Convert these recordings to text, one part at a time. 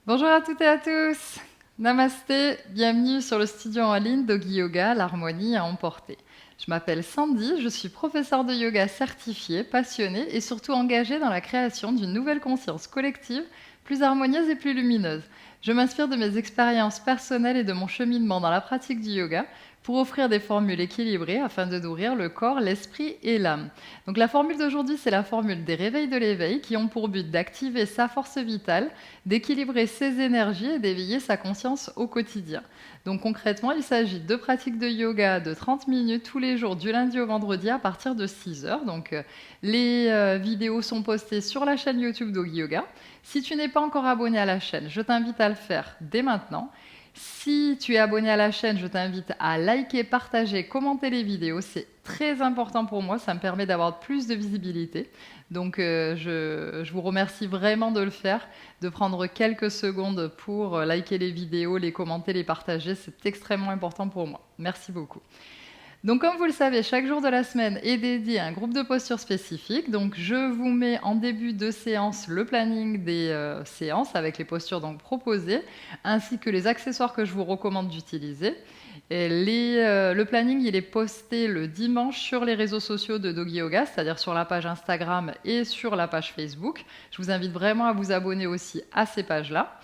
Bonjour à toutes et à tous. Namasté, bienvenue sur le studio en ligne Doggy Yoga, l'harmonie à emporter. Je m'appelle Sandy, je suis professeure de yoga certifiée, passionnée et surtout engagée dans la création d'une nouvelle conscience collective plus harmonieuse et plus lumineuse. Je m'inspire de mes expériences personnelles et de mon cheminement dans la pratique du yoga pour offrir des formules équilibrées afin de nourrir le corps, l'esprit et l'âme. Donc la formule d'aujourd'hui, c'est la formule des réveils de l'éveil qui ont pour but d'activer sa force vitale, d'équilibrer ses énergies et d'éveiller sa conscience au quotidien. Donc concrètement, il s'agit de pratiques de yoga de 30 minutes tous les jours, du lundi au vendredi à partir de 6 heures. Donc les vidéos sont postées sur la chaîne YouTube Doggy Yoga. Si tu n'es pas encore abonné à la chaîne, je t'invite à le faire dès maintenant. Si tu es abonné à la chaîne, je t'invite à liker, partager, commenter les vidéos. C'est très important pour moi, ça me permet d'avoir plus de visibilité. Donc je vous remercie vraiment de le faire, de prendre quelques secondes pour liker les vidéos, les commenter, les partager. C'est extrêmement important pour moi. Merci beaucoup. Donc comme vous le savez, chaque jour de la semaine est dédié à un groupe de postures spécifiques. Donc je vous mets en début de séance le planning des séances avec les postures donc proposées, ainsi que les accessoires que je vous recommande d'utiliser. Le planning, il est posté le dimanche sur les réseaux sociaux de Doggy Yoga, c'est-à-dire sur la page Instagram et sur la page Facebook. Je vous invite vraiment à vous abonner aussi à ces pages-là.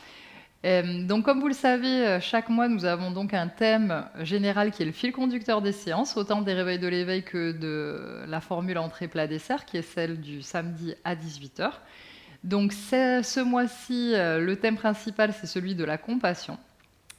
Donc, comme vous le savez, chaque mois, nous avons donc un thème général qui est le fil conducteur des séances, autant des réveils de l'éveil que de la formule entrée plat dessert, qui est celle du samedi à 18 heures. Donc, ce mois-ci, le thème principal, c'est celui de la compassion.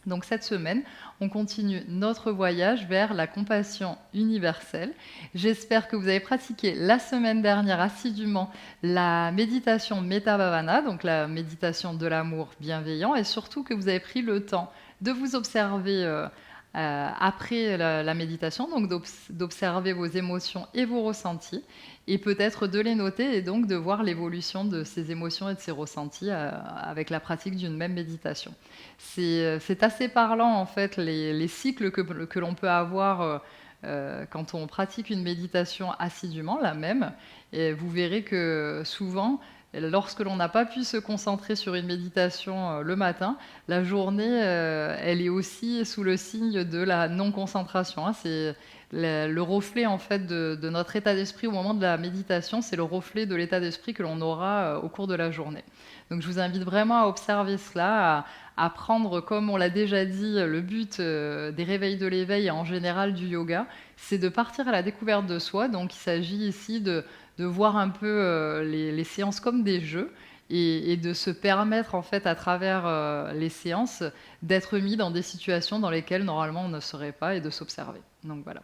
Donc cette semaine, on continue notre voyage vers la compassion universelle. J'espère que vous avez pratiqué la semaine dernière assidûment la méditation Metta Bhavana, donc la méditation de l'amour bienveillant, et surtout que vous avez pris le temps de vous observer après la méditation, donc d'observer vos émotions et vos ressentis, et peut-être de les noter et donc de voir l'évolution de ces émotions et de ces ressentis avec la pratique d'une même méditation. C'est assez parlant en fait les cycles que l'on peut avoir quand on pratique une méditation assidûment, la même, et vous verrez que souvent, lorsque l'on n'a pas pu se concentrer sur une méditation le matin, la journée, elle est aussi sous le signe de la non-concentration, hein. C'est le reflet en fait de notre état d'esprit au moment de la méditation, c'est le reflet de l'état d'esprit que l'on aura au cours de la journée. Donc je vous invite vraiment à observer cela, à prendre, comme on l'a déjà dit, le but des réveils de l'éveil et en général du yoga, c'est de partir à la découverte de soi. Donc il s'agit ici de voir un peu les séances comme des jeux et de se permettre en fait à travers les séances d'être mis dans des situations dans lesquelles normalement on ne serait pas et de s'observer. Donc voilà.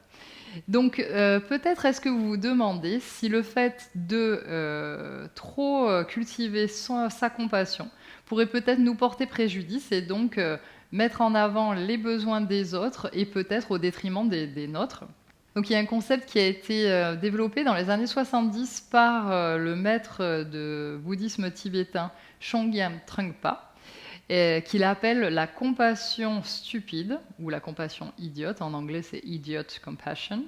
Donc peut-être est-ce que vous vous demandez si le fait de trop cultiver sa compassion pourrait peut-être nous porter préjudice et donc mettre en avant les besoins des autres et peut-être au détriment des nôtres. Donc il y a un concept qui a été développé dans les années 70 par le maître de bouddhisme tibétain Chögyam Trungpa, qu'il appelle la compassion stupide, ou la compassion idiote, en anglais c'est idiot compassion.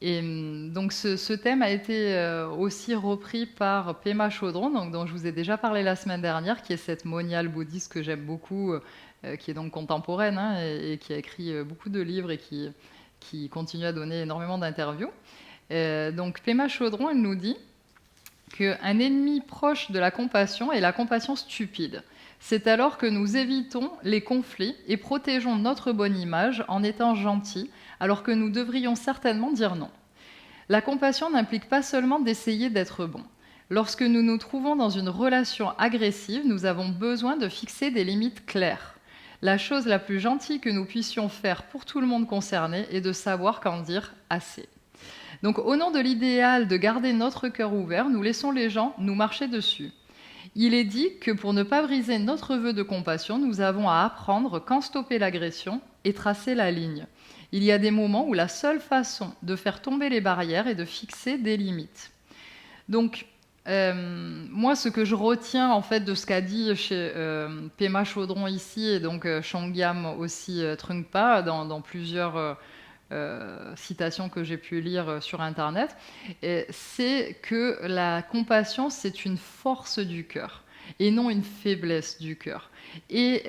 Et donc ce thème a été aussi repris par Pema Chodron, donc, dont je vous ai déjà parlé la semaine dernière, qui est cette moniale bouddhiste que j'aime beaucoup, qui est donc contemporaine hein, et qui a écrit beaucoup de livres et qui continue à donner énormément d'interviews. Donc Pema Chodron, elle nous dit qu'un ennemi proche de la compassion est la compassion stupide. C'est alors que nous évitons les conflits et protégeons notre bonne image en étant gentils, alors que nous devrions certainement dire non. La compassion n'implique pas seulement d'essayer d'être bon. Lorsque nous nous trouvons dans une relation agressive, nous avons besoin de fixer des limites claires. La chose la plus gentille que nous puissions faire pour tout le monde concerné est de savoir quand dire assez. Donc au nom de l'idéal de garder notre cœur ouvert, nous laissons les gens nous marcher dessus. Il est dit que pour ne pas briser notre vœu de compassion, nous avons à apprendre quand stopper l'agression et tracer la ligne. Il y a des moments où la seule façon de faire tomber les barrières est de fixer des limites. Donc, moi, ce que je retiens en fait de ce qu'a dit chez Pema Chodron ici et donc Chögyam aussi Trungpa dans plusieurs citations que j'ai pu lire sur Internet, c'est que la compassion, c'est une force du cœur. et non une faiblesse du cœur. Et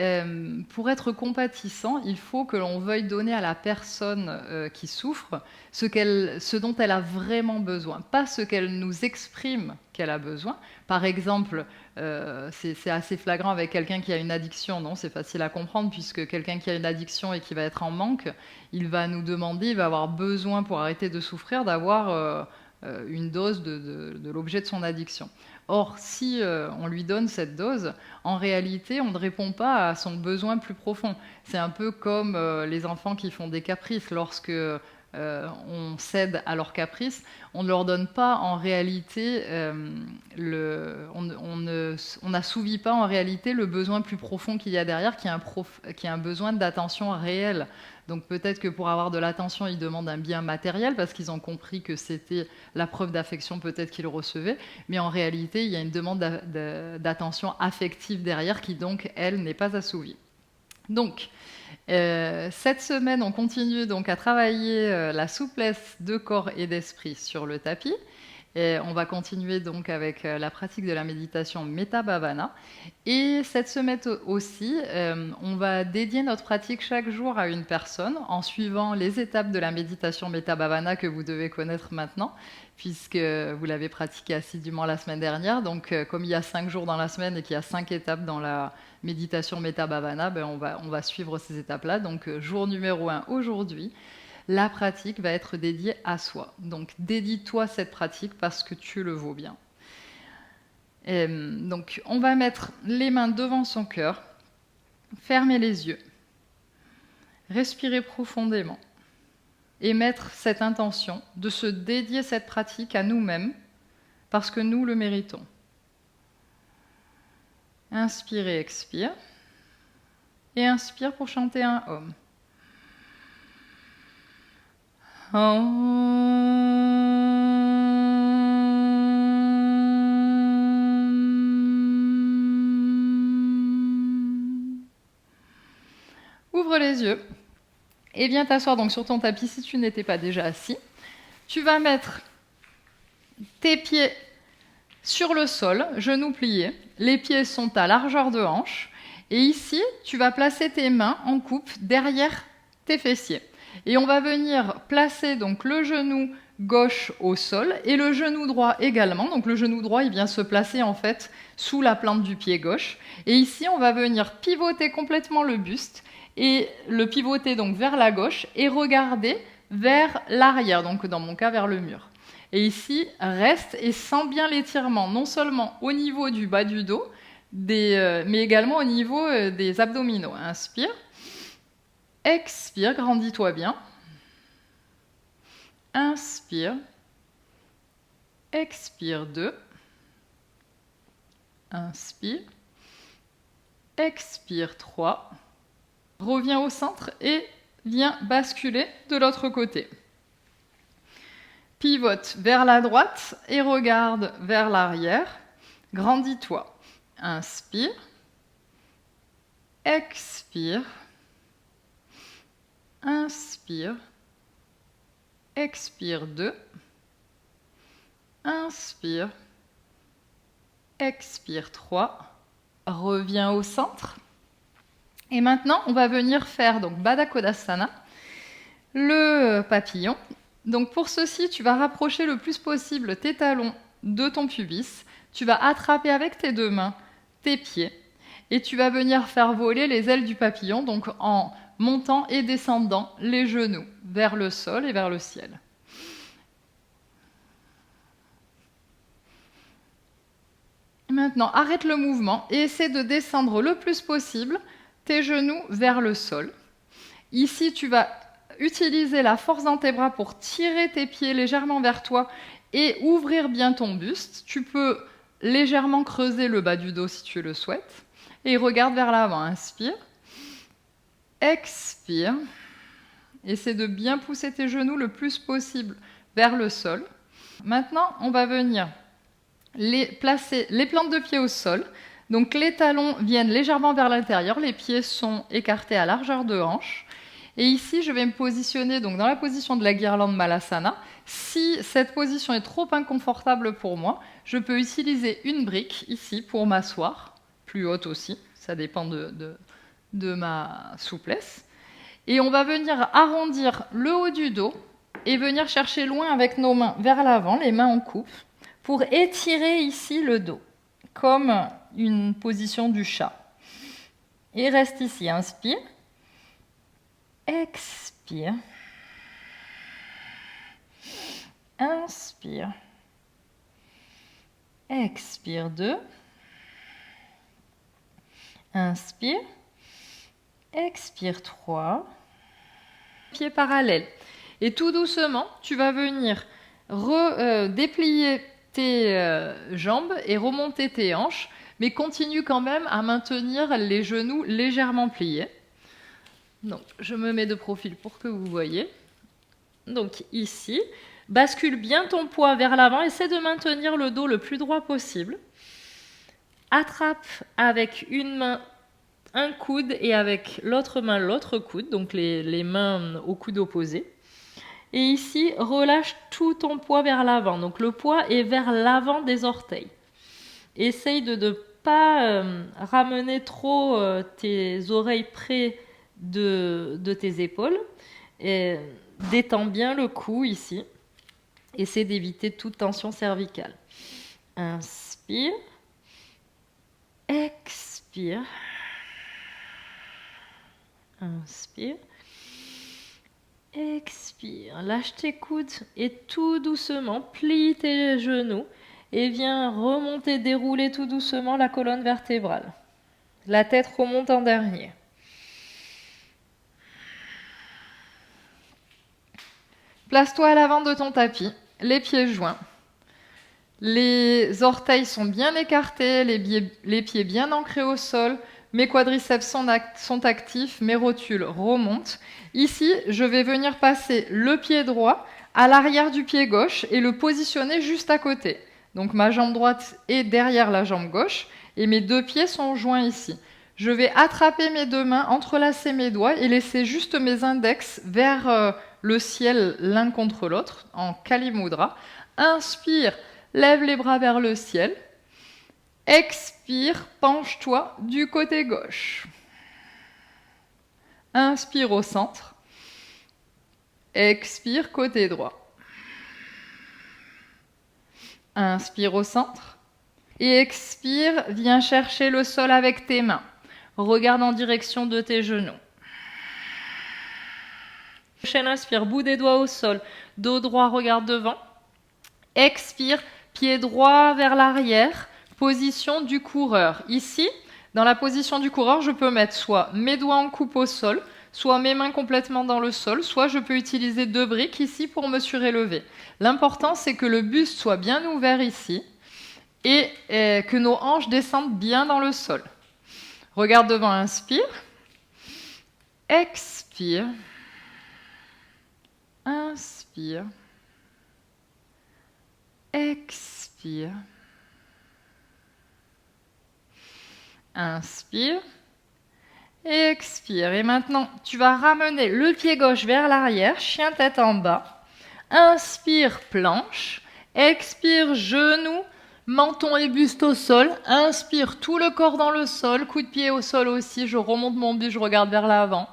pour être compatissant, il faut que l'on veuille donner à la personne qui souffre ce dont elle a vraiment besoin, pas ce qu'elle nous exprime qu'elle a besoin. Par exemple, c'est assez flagrant avec quelqu'un qui a une addiction, non? C'est facile à comprendre, puisque quelqu'un qui a une addiction et qui va être en manque, il va nous demander, il va avoir besoin pour arrêter de souffrir d'avoir une dose de l'objet de son addiction. Or, si on lui donne cette dose, en réalité, on ne répond pas à son besoin plus profond. C'est un peu comme les enfants qui font des caprices. Lorsque on cède à leurs caprices, on ne leur donne pas en réalité, on n'assouvit pas en réalité le besoin plus profond qu'il y a derrière, qui est un besoin d'attention réelle. Donc peut-être que pour avoir de l'attention, ils demandent un bien matériel parce qu'ils ont compris que c'était la preuve d'affection peut-être qu'ils recevaient, mais en réalité, il y a une demande d'attention affective derrière qui donc, elle, n'est pas assouvie. Donc, cette semaine, on continue donc à travailler la souplesse de corps et d'esprit sur le tapis. Et on va continuer donc avec la pratique de la méditation Metta Bhavana. Et cette semaine aussi, on va dédier notre pratique chaque jour à une personne en suivant les étapes de la méditation Metta Bhavana que vous devez connaître maintenant, puisque vous l'avez pratiqué assidûment la semaine dernière. Donc, comme il y a 5 jours dans la semaine et qu'il y a 5 étapes dans la méditation Metta Bhavana, on va suivre ces étapes-là. Donc, jour numéro 1 aujourd'hui. La pratique va être dédiée à soi. Donc, dédie-toi cette pratique parce que tu le vaux bien. Donc, on va mettre les mains devant son cœur, fermer les yeux, respirer profondément et mettre cette intention de se dédier cette pratique à nous-mêmes parce que nous le méritons. Inspire et expire. Et inspire pour chanter un Om. Ouvre les yeux et viens t'asseoir donc sur ton tapis si tu n'étais pas déjà assis. Tu vas mettre tes pieds sur le sol, genoux pliés. Les pieds sont à largeur de hanche. Et ici, tu vas placer tes mains en coupe derrière tes fessiers. Et on va venir placer donc le genou gauche au sol et le genou droit également. Donc le genou droit, il vient se placer en fait sous la plante du pied gauche. Et ici, on va venir pivoter complètement le buste et le pivoter donc vers la gauche et regarder vers l'arrière, donc dans mon cas vers le mur. Et ici, reste et sens bien l'étirement, non seulement au niveau du bas du dos, mais également au niveau des abdominaux. Inspire. Expire, grandis-toi bien. Inspire. Expire 2. Inspire. Expire 3. Reviens au centre et viens basculer de l'autre côté. Pivote vers la droite et regarde vers l'arrière. Grandis-toi. Inspire. Expire. Inspire. Expire 2. Inspire. Expire 3. Reviens au centre. Et maintenant, on va venir faire donc Baddha Konasana, le papillon. Donc pour ceci, tu vas rapprocher le plus possible tes talons de ton pubis. Tu vas attraper avec tes 2 mains tes pieds et tu vas venir faire voler les ailes du papillon, donc en montant et descendant les genoux vers le sol et vers le ciel. Maintenant, arrête le mouvement et essaie de descendre le plus possible tes genoux vers le sol. Ici, tu vas utiliser la force dans tes bras pour tirer tes pieds légèrement vers toi et ouvrir bien ton buste. Tu peux légèrement creuser le bas du dos si tu le souhaites. Et regarde vers l'avant. Inspire. Expire. Essaie de bien pousser tes genoux le plus possible vers le sol. Maintenant, on va venir placer les plantes de pied au sol. Donc les talons viennent légèrement vers l'intérieur, les pieds sont écartés à largeur de hanche. Et ici, je vais me positionner donc dans la position de la guirlande Malasana. Si cette position est trop inconfortable pour moi, je peux utiliser une brique ici pour m'asseoir. plus haute aussi, ça dépend de ma souplesse. Et on va venir arrondir le haut du dos et venir chercher loin avec nos mains vers l'avant, les mains en coupe, pour étirer ici le dos, comme une position du chat. Et reste ici, inspire, expire, inspire, expire 2, inspire, expire 3, pieds parallèles. Et tout doucement, tu vas venir déplier tes jambes et remonter tes hanches, mais continue quand même à maintenir les genoux légèrement pliés. Donc, je me mets de profil pour que vous voyez. Donc, ici, bascule bien ton poids vers l'avant, essaie de maintenir le dos le plus droit possible. Attrape avec une main un coude et avec l'autre main l'autre coude, donc les mains au coude opposé. Et ici, relâche tout ton poids vers l'avant. Donc le poids est vers l'avant des orteils. Essaye de ne pas ramener trop tes oreilles près de tes épaules. Et détends bien le cou ici. Essaie d'éviter toute tension cervicale. Inspire. Expire. Inspire. Expire. Lâche tes coudes et tout doucement, plie tes genoux et viens remonter, dérouler tout doucement la colonne vertébrale. La tête remonte en dernier. Place-toi à l'avant de ton tapis, les pieds joints. Les orteils sont bien écartés, les pieds bien ancrés au sol. Mes quadriceps sont actifs, mes rotules remontent. Ici, je vais venir passer le pied droit à l'arrière du pied gauche et le positionner juste à côté. Donc ma jambe droite est derrière la jambe gauche et mes deux pieds sont joints ici. Je vais attraper mes deux mains, entrelacer mes doigts et laisser juste mes index vers le ciel l'un contre l'autre en Kali Mudra. Inspire, lève les bras vers le ciel. Expire, penche-toi du côté gauche. Inspire au centre. Expire, côté droit. Inspire au centre. Et expire, viens chercher le sol avec tes mains. Regarde en direction de tes genoux. Prochaine inspire, bout des doigts au sol. Dos droit, regarde devant. Expire, pied droit vers l'arrière. Position du coureur. Ici, dans la position du coureur, je peux mettre soit mes doigts en coupe au sol, soit mes mains complètement dans le sol, soit je peux utiliser deux briques ici pour me surélever. L'important, c'est que le buste soit bien ouvert ici et que nos hanches descendent bien dans le sol. Regarde devant, inspire. Expire. Inspire. Expire. Inspire, expire. Et maintenant, tu vas ramener le pied gauche vers l'arrière, chien tête en bas. Inspire, planche. Expire, genou, menton et buste au sol. Inspire, tout le corps dans le sol. Coup de pied au sol aussi. Je remonte mon buste, je regarde vers l'avant.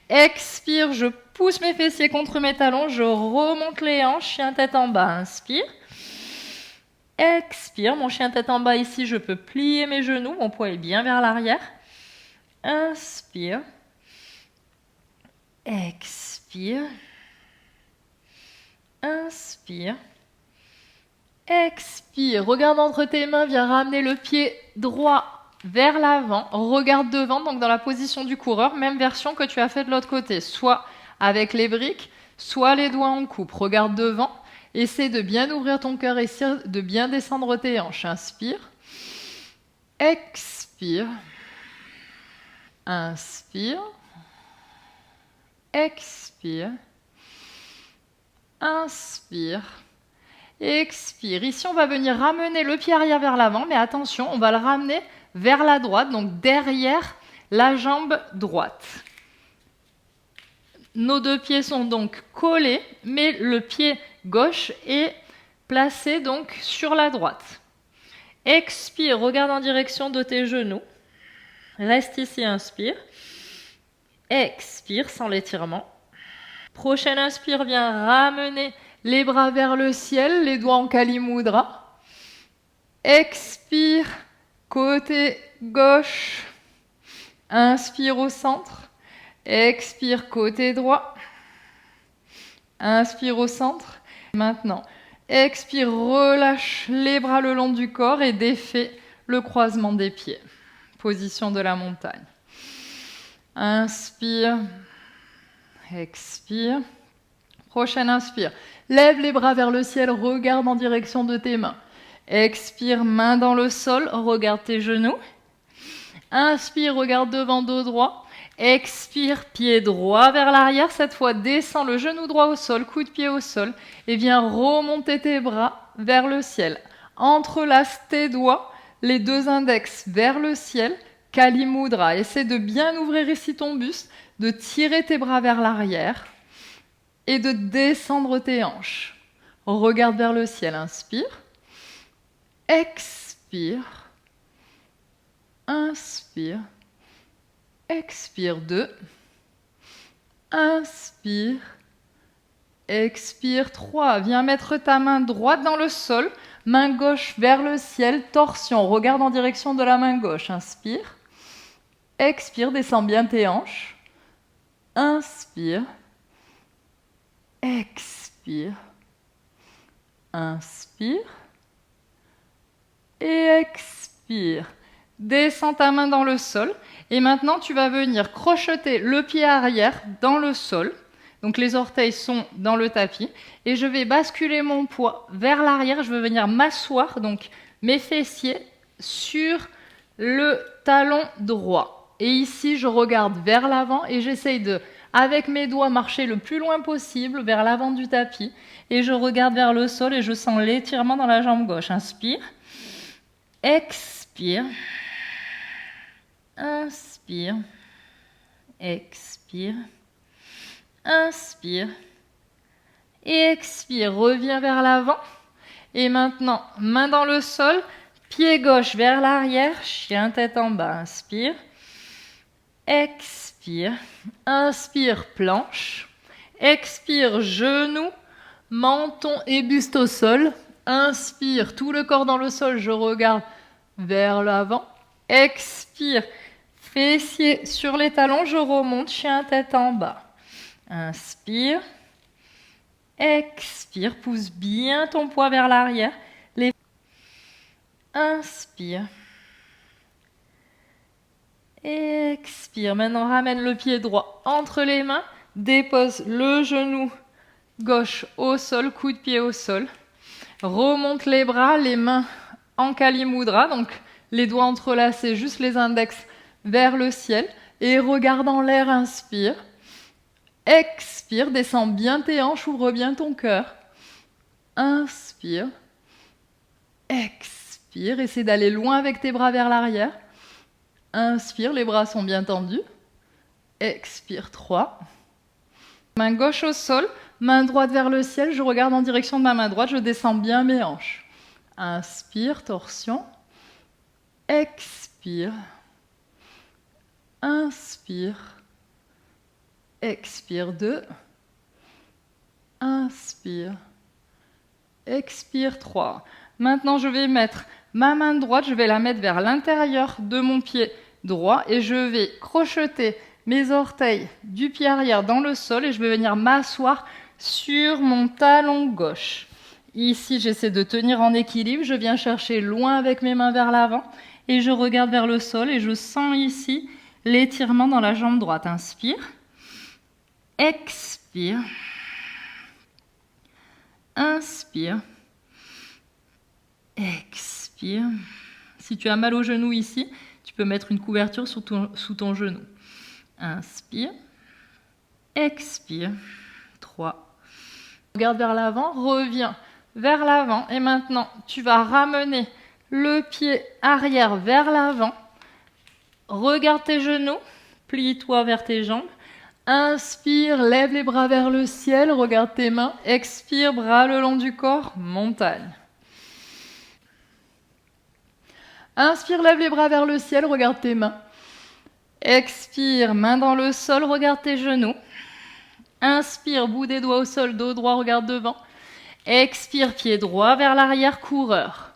Expire, je pousse mes fessiers contre mes talons. Je remonte les hanches, chien tête en bas. Inspire. Expire, mon chien tête en bas ici, je peux plier mes genoux, mon poids est bien vers l'arrière. Inspire. Expire. Inspire. Expire. Regarde entre tes mains, viens ramener le pied droit vers l'avant. Regarde devant, donc dans la position du coureur, même version que tu as fait de l'autre côté, soit avec les briques, soit les doigts en coupe. Regarde devant. Essaie de bien ouvrir ton cœur, essaie de bien descendre tes hanches. Inspire. Expire. Inspire. Expire. Inspire. Expire. Ici, on va venir ramener le pied arrière vers l'avant, mais attention, on va le ramener vers la droite, donc derrière la jambe droite. Nos deux pieds sont donc collés, mais le pied gauche est placé donc sur la droite. Expire, regarde en direction de tes genoux. Reste ici, inspire. Expire sans l'étirement. Prochaine inspire, viens ramener les bras vers le ciel, les doigts en Kali Mudra. Expire, côté gauche. Inspire au centre. Expire, côté droit. Inspire au centre. Maintenant, expire, relâche les bras le long du corps et défais le croisement des pieds. Position de la montagne. Inspire. Expire. Prochaine inspire. Lève les bras vers le ciel, regarde en direction de tes mains. Expire, main dans le sol, regarde tes genoux. Inspire, regarde devant, dos droit. Expire, pied droit vers l'arrière. Cette fois, descends le genou droit au sol, coup de pied au sol. Et viens remonter tes bras vers le ciel. Entrelace tes doigts, les deux index vers le ciel. Kali Mudra. Essaie de bien ouvrir ici ton buste, de tirer tes bras vers l'arrière et de descendre tes hanches. Regarde vers le ciel, inspire. Expire. Inspire. Expire 2. Inspire. Expire 3. Viens mettre ta main droite dans le sol, main gauche vers le ciel, torsion. Regarde en direction de la main gauche. Inspire. Expire, descends bien tes hanches. Inspire. Expire. Inspire. Et expire. Descends ta main dans le sol. Et maintenant, tu vas venir crocheter le pied arrière dans le sol. Donc les orteils sont dans le tapis. Et je vais basculer mon poids vers l'arrière. Je vais venir m'asseoir, donc mes fessiers, sur le talon droit. Et ici, je regarde vers l'avant et j'essaye de, avec mes doigts, marcher le plus loin possible vers l'avant du tapis. Et je regarde vers le sol et je sens l'étirement dans la jambe gauche. Inspire. Expire. Inspire. Expire. Inspire. Et expire. Reviens vers l'avant. Et maintenant, main dans le sol, pied gauche vers l'arrière, chien tête en bas. Inspire. Expire. Inspire, planche. Expire, genou, menton et buste au sol. Inspire, tout le corps dans le sol, je regarde vers l'avant. Expire, fessiers sur les talons, je remonte, chien tête en bas. Inspire. Expire, pousse bien ton poids vers l'arrière. Inspire. Expire. Maintenant, ramène le pied droit entre les mains. Dépose le genou gauche au sol, coup de pied au sol. Remonte les bras, les mains en Kali Mudra, donc les doigts entrelacés, juste les index vers le ciel. Et regarde en l'air, inspire. Expire, descends bien tes hanches, ouvre bien ton cœur. Inspire. Expire, essaie d'aller loin avec tes bras vers l'arrière. Inspire, les bras sont bien tendus. Expire, 3. Main gauche au sol, main droite vers le ciel. Je regarde en direction de ma main droite, je descends bien mes hanches. Inspire, torsion. Expire. Inspire. Expire, 2. Inspire. Expire, 3. Maintenant, je vais mettre ma main droite, je vais la mettre vers l'intérieur de mon pied droit et je vais crocheter mes orteils du pied arrière dans le sol et je vais venir m'asseoir sur mon talon gauche. Ici, j'essaie de tenir en équilibre, je viens chercher loin avec mes mains vers l'avant et je regarde vers le sol et je sens ici l'étirement dans la jambe droite. Inspire. Expire. Inspire. Expire. Si tu as mal au genou ici, tu peux mettre une couverture sous ton genou. Inspire. Expire. 3. Regarde vers l'avant, reviens vers l'avant. Et maintenant, tu vas ramener le pied arrière vers l'avant. Regarde tes genoux, plie-toi vers tes jambes. Inspire, lève les bras vers le ciel, regarde tes mains. Expire, bras le long du corps, montagne. Inspire, lève les bras vers le ciel, regarde tes mains. Expire, main dans le sol, regarde tes genoux. Inspire, bout des doigts au sol, dos droit, regarde devant. Expire, pied droit vers l'arrière, coureur.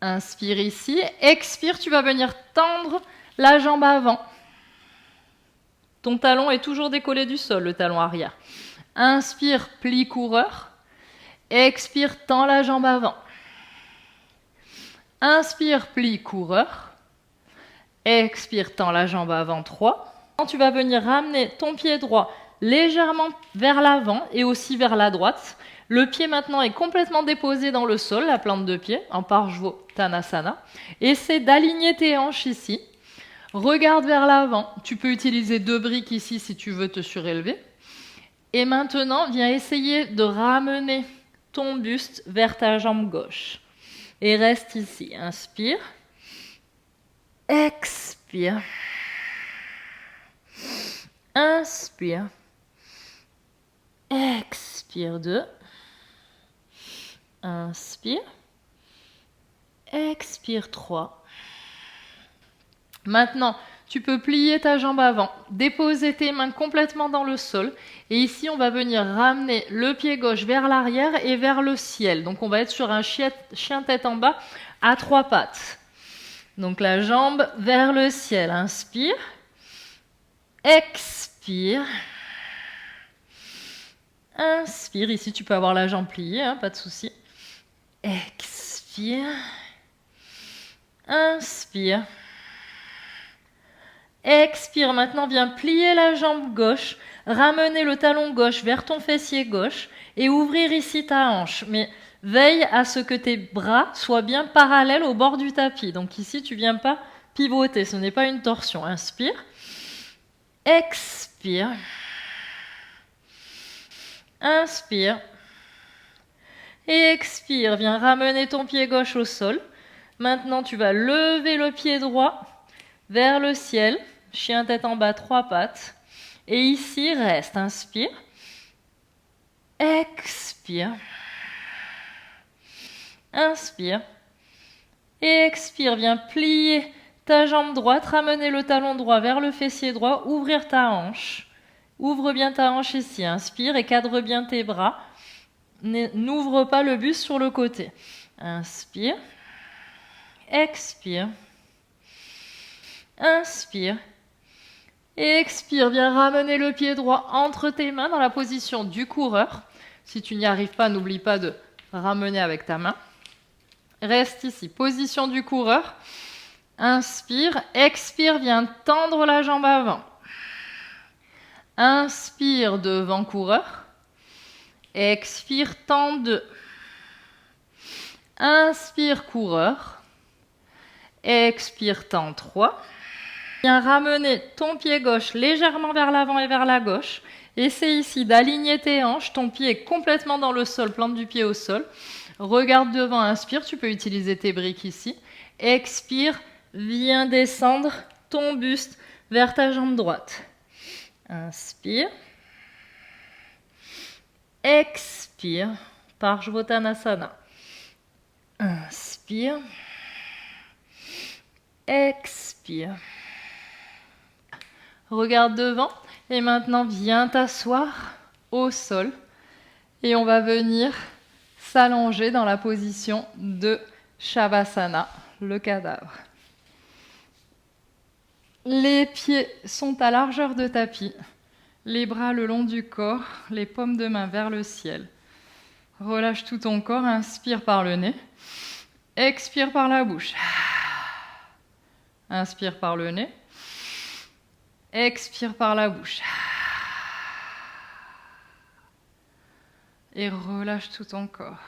Inspire ici. Expire, tu vas venir tendre la jambe avant. Ton talon est toujours décollé du sol, le talon arrière. Inspire, plie coureur. Expire, tends la jambe avant. Inspire, plie coureur. Expire, tends la jambe avant, 3. Tu vas venir ramener ton pied droit légèrement vers l'avant et aussi vers la droite. Le pied maintenant est complètement déposé dans le sol, la plante de pied, en Parshvottanasana. Essaie d'aligner tes hanches ici. Regarde vers l'avant. Tu peux utiliser 2 briques ici si tu veux te surélever. Et maintenant, viens essayer de ramener ton buste vers ta jambe gauche. Et reste ici. Inspire. Expire. Inspire. Expire 2. Inspire. Expire 3. Maintenant, tu peux plier ta jambe avant, déposer tes mains complètement dans le sol. Et ici, on va venir ramener le pied gauche vers l'arrière et vers le ciel. Donc, on va être sur un chien tête en bas à 3 pattes. Donc, la jambe vers le ciel. Inspire. Expire. Inspire. Ici, tu peux avoir la jambe pliée, hein, pas de souci. Expire. Inspire. Expire. Maintenant, viens plier la jambe gauche, ramener le talon gauche vers ton fessier gauche et ouvrir ici ta hanche. Mais veille à ce que tes bras soient bien parallèles au bord du tapis. Donc ici, tu ne viens pas pivoter, ce n'est pas une torsion. Inspire. Expire. Inspire. Et expire. Viens ramener ton pied gauche au sol. Maintenant, tu vas lever le pied droit vers le ciel. Chien tête en bas, 3 pattes. Et ici, reste. Inspire. Expire. Inspire. Et expire. Viens plier ta jambe droite, ramener le talon droit vers le fessier droit, ouvrir ta hanche. Ouvre bien ta hanche ici. Inspire et cadre bien tes bras. N'ouvre pas le buste sur le côté. Inspire. Expire. Inspire. Et expire, viens ramener le pied droit entre tes mains dans la position du coureur. Si tu n'y arrives pas, n'oublie pas de ramener avec ta main. Reste ici, position du coureur. Inspire, expire, viens tendre la jambe avant. Inspire, devant coureur. Expire, tends 2. Inspire, coureur. Expire, tends 3. Viens ramener ton pied gauche légèrement vers l'avant et vers la gauche. Essaie ici d'aligner tes hanches. Ton pied est complètement dans le sol, plante du pied au sol. Regarde devant, inspire. Tu peux utiliser tes briques ici. Expire, viens descendre ton buste vers ta jambe droite. Inspire. Expire. Parshvottanasana. Inspire. Expire. Regarde devant et maintenant viens t'asseoir au sol et on va venir s'allonger dans la position de Shavasana, le cadavre. Les pieds sont à largeur de tapis, les bras le long du corps, les paumes de main vers le ciel. Relâche tout ton corps, inspire par le nez, expire par la bouche. Inspire par le nez. Expire par la bouche. Et relâche tout ton corps.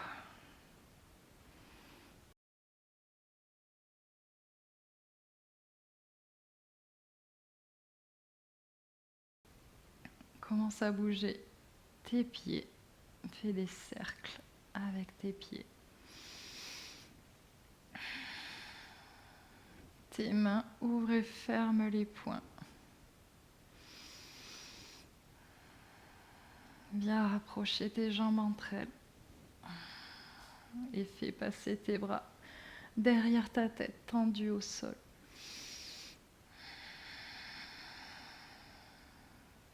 Commence à bouger tes pieds. Fais des cercles avec tes pieds. Tes mains, ouvre et ferme les poings. Viens rapprocher tes jambes entre elles et fais passer tes bras derrière ta tête, tendue au sol.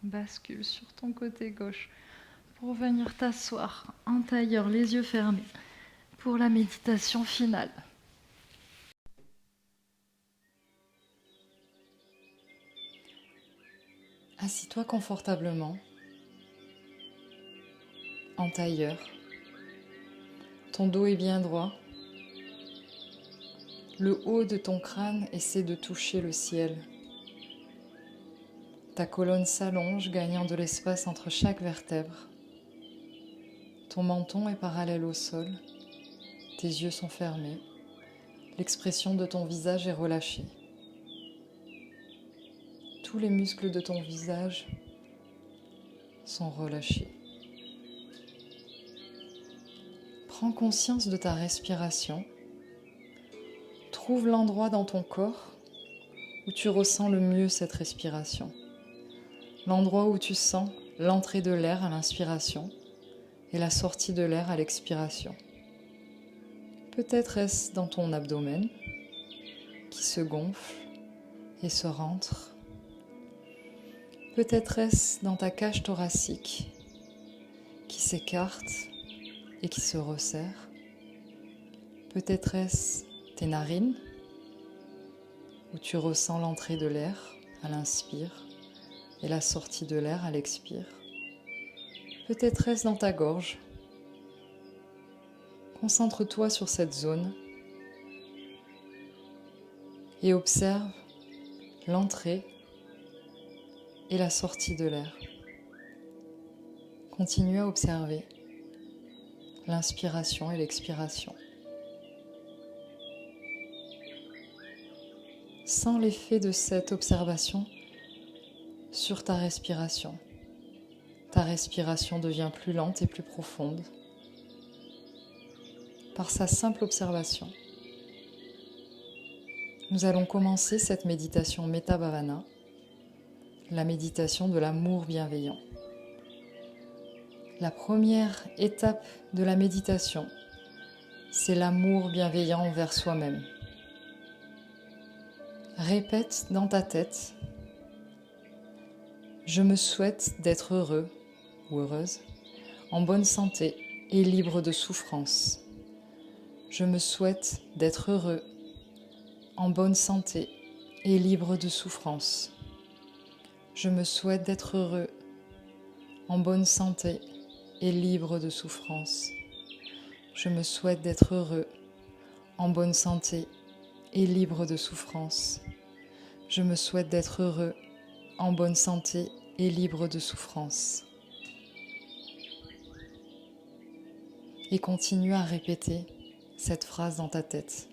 Bascule sur ton côté gauche pour venir t'asseoir en tailleur, les yeux fermés, pour la méditation finale. Assis-toi confortablement, en tailleur. Ton dos est bien droit. Le haut de ton crâne essaie de toucher le ciel. Ta colonne s'allonge, gagnant de l'espace entre chaque vertèbre. Ton menton est parallèle au sol. Tes yeux sont fermés. L'expression de ton visage est relâchée. Tous les muscles de ton visage sont relâchés. Prends conscience de ta respiration. Trouve l'endroit dans ton corps où tu ressens le mieux cette respiration. L'endroit où tu sens l'entrée de l'air à l'inspiration et la sortie de l'air à l'expiration. Peut-être est-ce dans ton abdomen qui se gonfle et se rentre. Peut-être est-ce dans ta cage thoracique qui s'écarte et qui se resserre. Peut-être est-ce tes narines où tu ressens l'entrée de l'air à l'inspire et la sortie de l'air à l'expire. Peut-être est-ce dans ta gorge. Concentre-toi sur cette zone et observe l'entrée et la sortie de l'air. Continue à observer l'inspiration et l'expiration. Sens l'effet de cette observation sur ta respiration. Ta respiration devient plus lente et plus profonde par sa simple observation. Nous allons commencer cette méditation Metta Bhavana, la méditation de l'amour bienveillant. La première étape de la méditation, c'est l'amour bienveillant envers soi-même. Répète dans ta tête: je me souhaite d'être heureux ou heureuse, en bonne santé et libre de souffrance. Je me souhaite d'être heureux, en bonne santé et libre de souffrance. Je me souhaite d'être heureux, en bonne santé et libre de souffrance. Je me souhaite d'être heureux, en bonne santé et libre de souffrance. Je me souhaite d'être heureux, en bonne santé et libre de souffrance. Et continue à répéter cette phrase dans ta tête.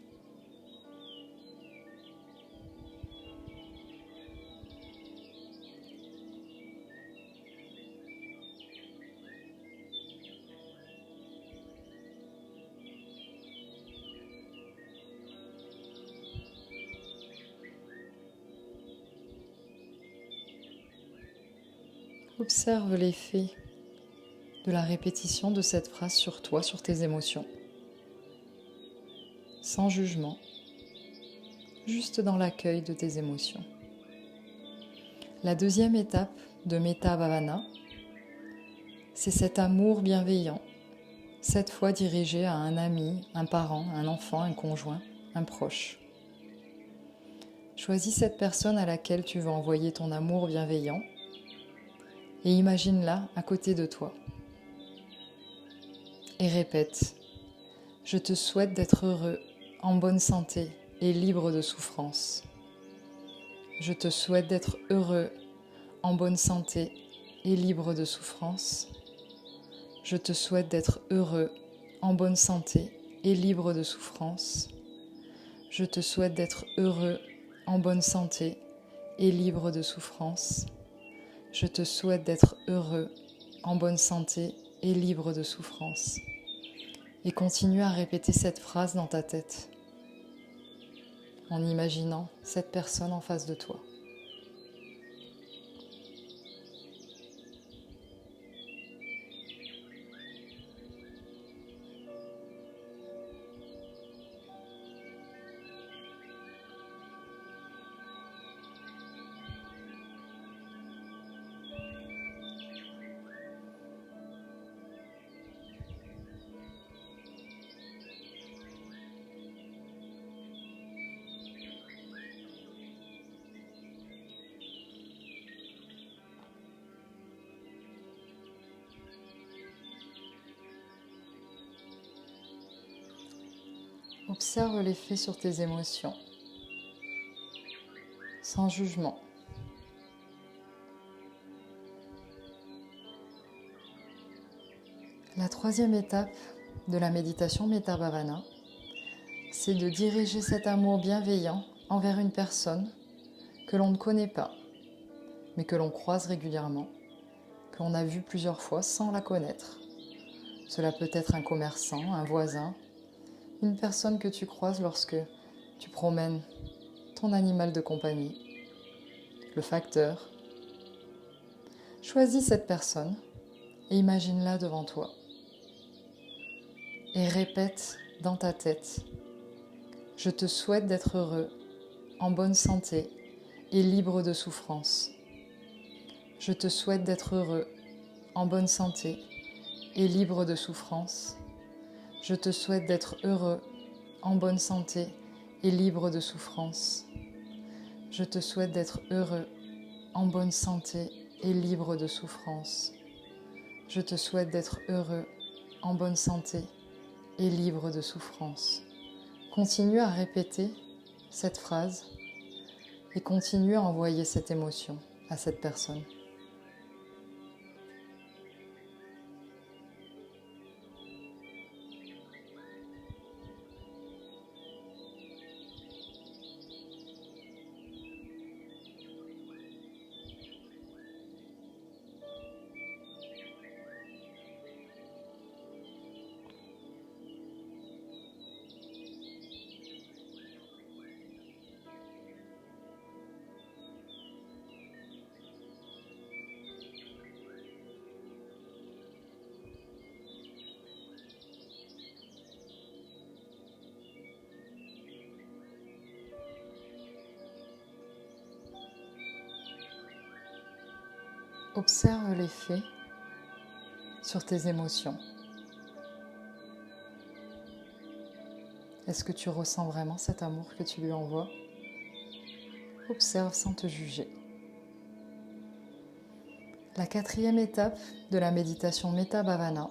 Observe l'effet de la répétition de cette phrase sur toi, sur tes émotions. Sans jugement, juste dans l'accueil de tes émotions. La deuxième étape de Metta Bhavana, c'est cet amour bienveillant, cette fois dirigé à un ami, un parent, un enfant, un conjoint, un proche. Choisis cette personne à laquelle tu veux envoyer ton amour bienveillant et imagine-la à côté de toi. Et répète: je te souhaite d'être heureux, en bonne santé et libre de souffrance. Je te souhaite d'être heureux, en bonne santé et libre de souffrance. Je te souhaite d'être heureux, en bonne santé et libre de souffrance. Je te souhaite d'être heureux, en bonne santé et libre de souffrance. Je te souhaite d'être heureux, en bonne santé et libre de souffrance. Et continue à répéter cette phrase dans ta tête, en imaginant cette personne en face de toi. Observe l'effet sur tes émotions, sans jugement. La troisième étape de la méditation Metta Bhavana, c'est de diriger cet amour bienveillant envers une personne que l'on ne connaît pas, mais que l'on croise régulièrement, que l'on a vu plusieurs fois sans la connaître. Cela peut être un commerçant, un voisin, une personne que tu croises lorsque tu promènes ton animal de compagnie, le facteur. Choisis cette personne et imagine-la devant toi. Et répète dans ta tête: je te souhaite d'être heureux, en bonne santé et libre de souffrance. Je te souhaite d'être heureux, en bonne santé et libre de souffrance. Je te souhaite d'être heureux, en bonne santé et libre de souffrance. Je te souhaite d'être heureux, en bonne santé et libre de souffrance. Je te souhaite d'être heureux, en bonne santé et libre de souffrance. Continue à répéter cette phrase et continue à envoyer cette émotion à cette personne. Observe l'effet sur tes émotions. Est-ce que tu ressens vraiment cet amour que tu lui envoies? Observe sans te juger. La quatrième étape de la méditation Metta Bhavana,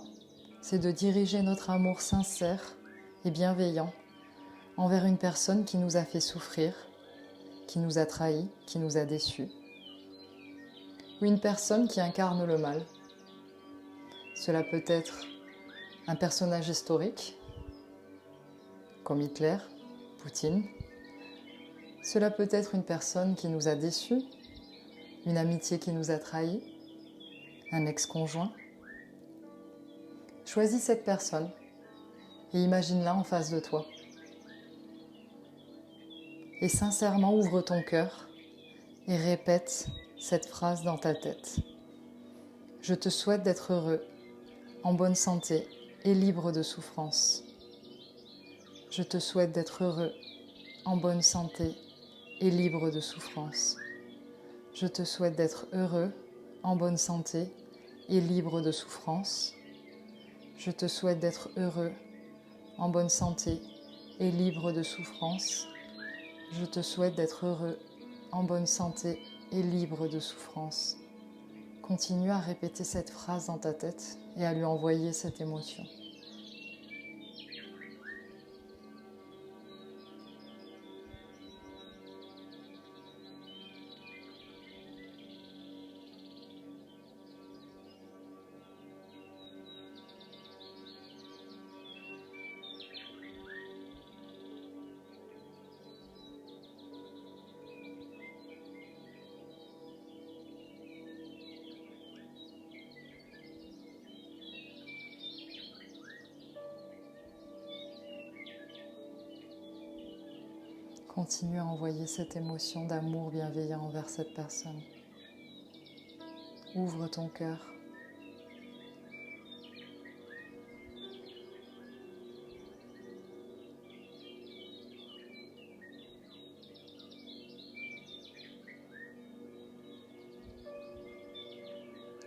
c'est de diriger notre amour sincère et bienveillant envers une personne qui nous a fait souffrir, qui nous a trahis, qui nous a déçus. Ou une personne qui incarne le mal. Cela peut être un personnage historique, comme Hitler, Poutine. Cela peut être une personne qui nous a déçus, une amitié qui nous a trahis, un ex-conjoint. Choisis cette personne et imagine-la en face de toi. Et sincèrement ouvre ton cœur et répète cette phrase dans ta tête. Je te souhaite d'être heureux, en bonne santé et libre de souffrance. Je te souhaite d'être heureux, en bonne santé et libre de souffrance. Je te souhaite d'être heureux, en bonne santé et libre de souffrance. Je te souhaite d'être heureux, en bonne santé et libre de souffrance. Je te souhaite d'être heureux, en bonne santé et libre de souffrance. Continue à répéter cette phrase dans ta tête et à lui envoyer cette émotion. Continue à envoyer cette émotion d'amour bienveillant envers cette personne. Ouvre ton cœur.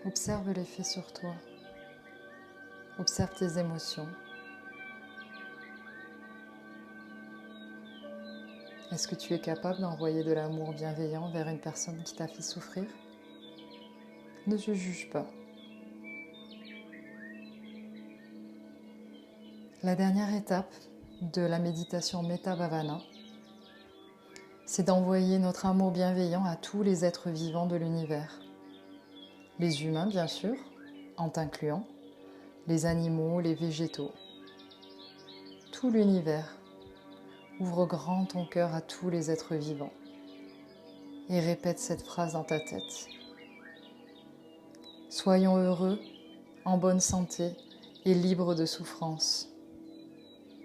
Observe l'effet sur toi. Observe tes émotions. Est-ce que tu es capable d'envoyer de l'amour bienveillant vers une personne qui t'a fait souffrir? Ne te juge pas. La dernière étape de la méditation Metta Bhavana, c'est d'envoyer notre amour bienveillant à tous les êtres vivants de l'univers. Les humains, bien sûr, en t'incluant, les animaux, les végétaux. Tout l'univers. Ouvre grand ton cœur à tous les êtres vivants. Et répète cette phrase dans ta tête. Soyons heureux, en bonne santé et libres de souffrance.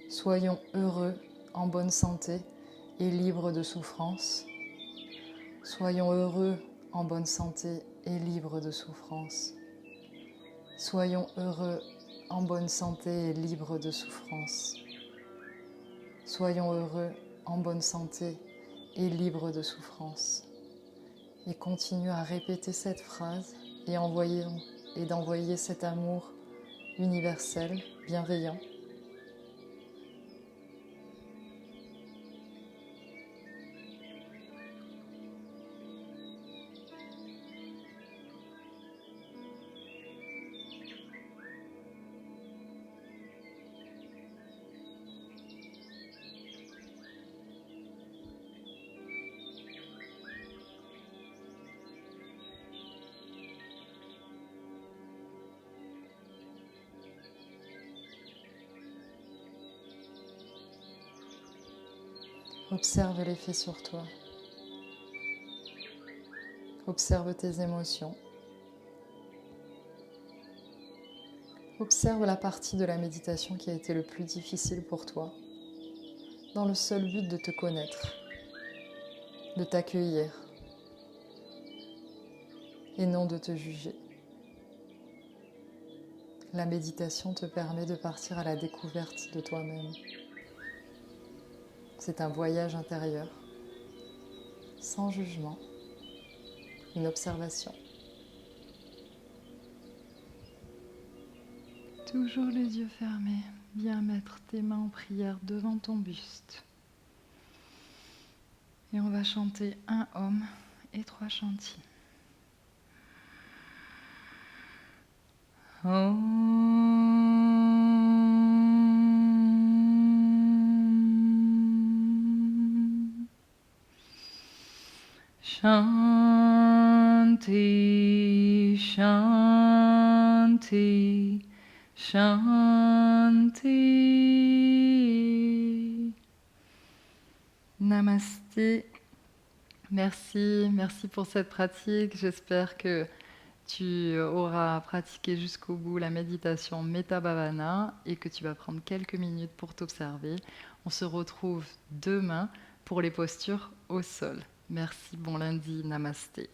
Soyons heureux, en bonne santé et libres de souffrance. Soyons heureux, en bonne santé et libres de souffrance. Soyons heureux, en bonne santé et libres de souffrance. Soyons heureux, en bonne santé et libres de souffrance. Et continue à répéter cette phrase et d'envoyer cet amour universel, bienveillant. Observe l'effet sur toi. Observe tes émotions. Observe la partie de la méditation qui a été le plus difficile pour toi, dans le seul but de te connaître, de t'accueillir et non de te juger. La méditation te permet de partir à la découverte de toi-même. C'est un voyage intérieur, sans jugement, une observation. Toujours les yeux fermés, viens mettre tes mains en prière devant ton buste. Et on va chanter un Om et 3 Shanti. Shanti, Shanti, Shanti. Namasté. Merci pour cette pratique. J'espère que tu auras pratiqué jusqu'au bout la méditation Metta Bhavana et que tu vas prendre quelques minutes pour t'observer. On se retrouve demain pour les postures au sol. Merci, bon lundi, namasté.